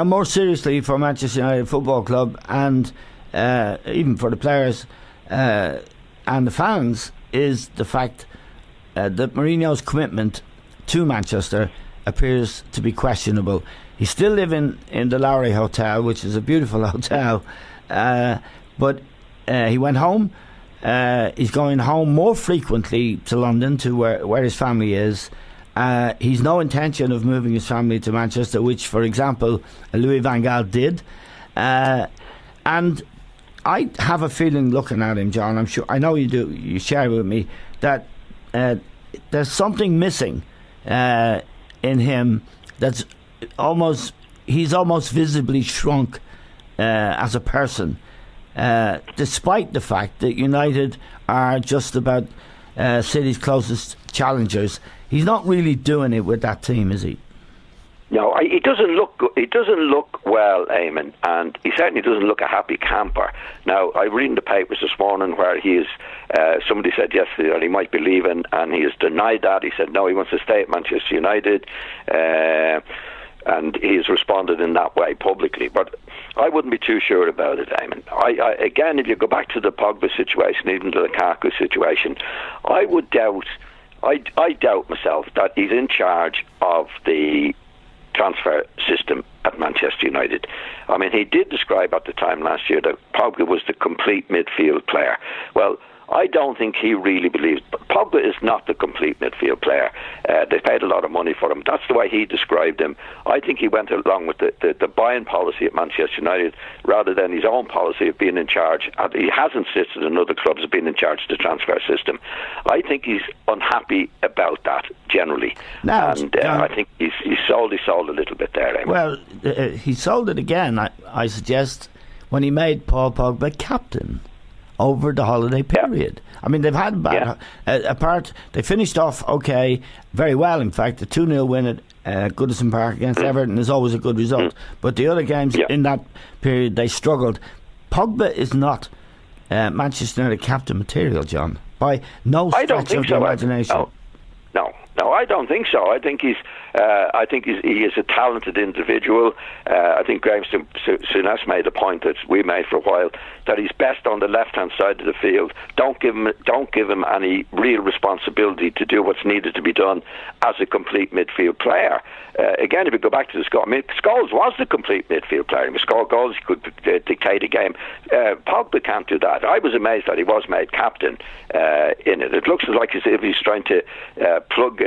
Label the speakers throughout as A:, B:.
A: Now, more seriously for Manchester United Football Club and even for the players and the fans is the fact that Mourinho's commitment to Manchester appears to be questionable. He's still living in the Lowry Hotel, which is a beautiful hotel, but he went home. He's going home more frequently to London, to where his family is. He's no intention of moving his family to Manchester, which, for example, Louis van Gaal did. And I have a feeling, looking at him, John, I'm sure, I know you do, you share with me, that there's something missing in him that's he's almost visibly shrunk as a person, despite the fact that United are just about City's closest challengers. He's not really doing it with that team, is he?
B: No, he doesn't look. He doesn't look well, Eamon, and he certainly doesn't look a happy camper. Now, I read in the papers this morning where he is. Somebody said yesterday that he might be leaving, and he has denied that. He said no, he wants to stay at Manchester United, and he has responded in that way publicly. But I wouldn't be too sure about it, Eamon. Again, if you go back to the Pogba situation, even to the Lukaku situation, I would doubt. I doubt myself that he's in charge of the transfer system at Manchester United. I mean, he did describe at the time last year that Pogba was the complete midfield player. Well, I don't think he really believes. But Pogba is not the complete midfield player. They paid a lot of money for him. That's the way he described him. I think he went along with the buying policy at Manchester United rather than his own policy of being in charge. He has insisted in other clubs of being in charge of the transfer system. I think he's unhappy about that generally.
A: Now,
B: and I think he's sold a little bit there. Eamon.
A: Well, he sold it again, I suggest, when he made Paul Pogba captain over the holiday period. Yeah. I mean, they've had they finished off okay, very well in fact. The 2-0 win at Goodison Park against Everton is always a good result, but the other games in that period they struggled. Pogba is not Manchester United captain material, John, by no stretch of the imagination.
B: No, I don't think so. I think he is a talented individual. I think Graham Souness made a point that we made for a while, that he's best on the left-hand side of the field. Don't give him any real responsibility to do what's needed to be done as a complete midfield player. Again, if you go back to the Scholes, I mean, Scholes was the complete midfield player. He scored goals, he could dictate a game. Pogba can't do that. I was amazed that he was made captain in it. It looks like as if he's trying to plug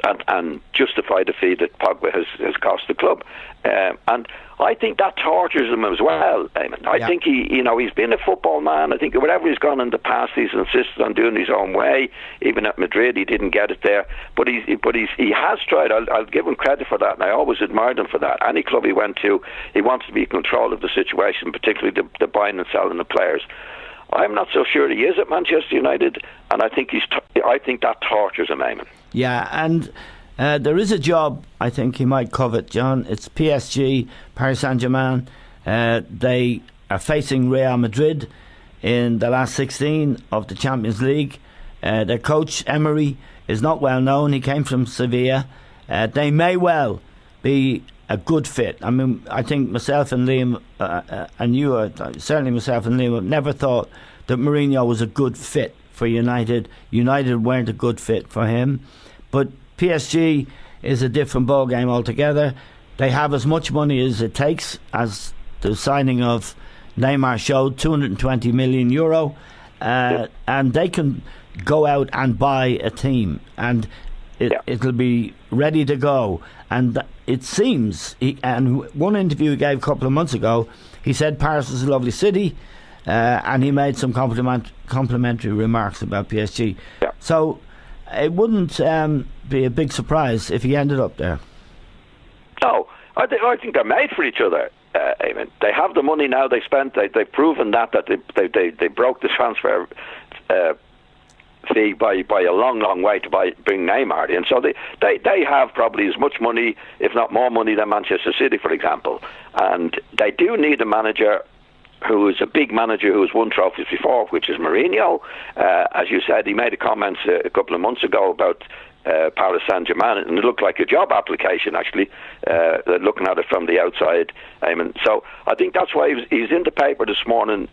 B: and justify the fee that Pogba has cost the club, and I think that tortures him as well. Eamon. I think he's been a football man. I think wherever he's gone in the past, he's insisted on doing his own way. Even at Madrid, he didn't get it there, but he has tried. I'll give him credit for that, and I always admired him for that. Any club he went to, he wants to be in control of the situation, particularly the buying and selling of players. I'm not so sure he is at Manchester United, and I think I think that tortures him, Eamon.
A: Yeah, and there is a job I think he might covet, John. It's PSG, Paris Saint-Germain. They are facing Real Madrid in the last 16 of the Champions League. Their coach, Emery, is not well known. He came from Sevilla. They may well be a good fit. I mean, I think myself and Liam, and you, certainly myself and Liam, have never thought that Mourinho was a good fit for United. United weren't a good fit for him. But PSG is a different ball game altogether. They have as much money as it takes, as the signing of Neymar showed, €220 million, and they can go out and buy a team, and it'll be ready to go. And it seems, and one interview he gave a couple of months ago, he said Paris was a lovely city, and he made some complimentary remarks about PSG. Yeah. So it wouldn't be a big surprise if he ended up there. No,
B: I think they're made for each other. Eamon. They have the money now. They've proven that they broke the transfer fee by a long way to bring Neymar in. So they have probably as much money, if not more money, than Manchester City, for example. And they do need a manager who is a big manager who has won trophies before, which is Mourinho. As you said, he made a comment a couple of months ago about Paris Saint-Germain, and it looked like a job application actually, looking at it from the outside. So I think that's why he's in the paper this morning,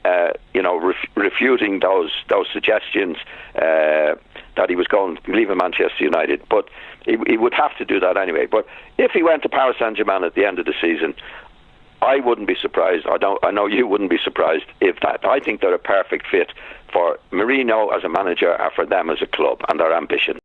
B: refuting those suggestions that he was going to leave Manchester United. But he would have to do that anyway. But if he went to Paris Saint-Germain at the end of the season, I wouldn't be surprised. I know you wouldn't be surprised if that. I think they're a perfect fit for Mourinho as a manager and for them as a club and their ambition.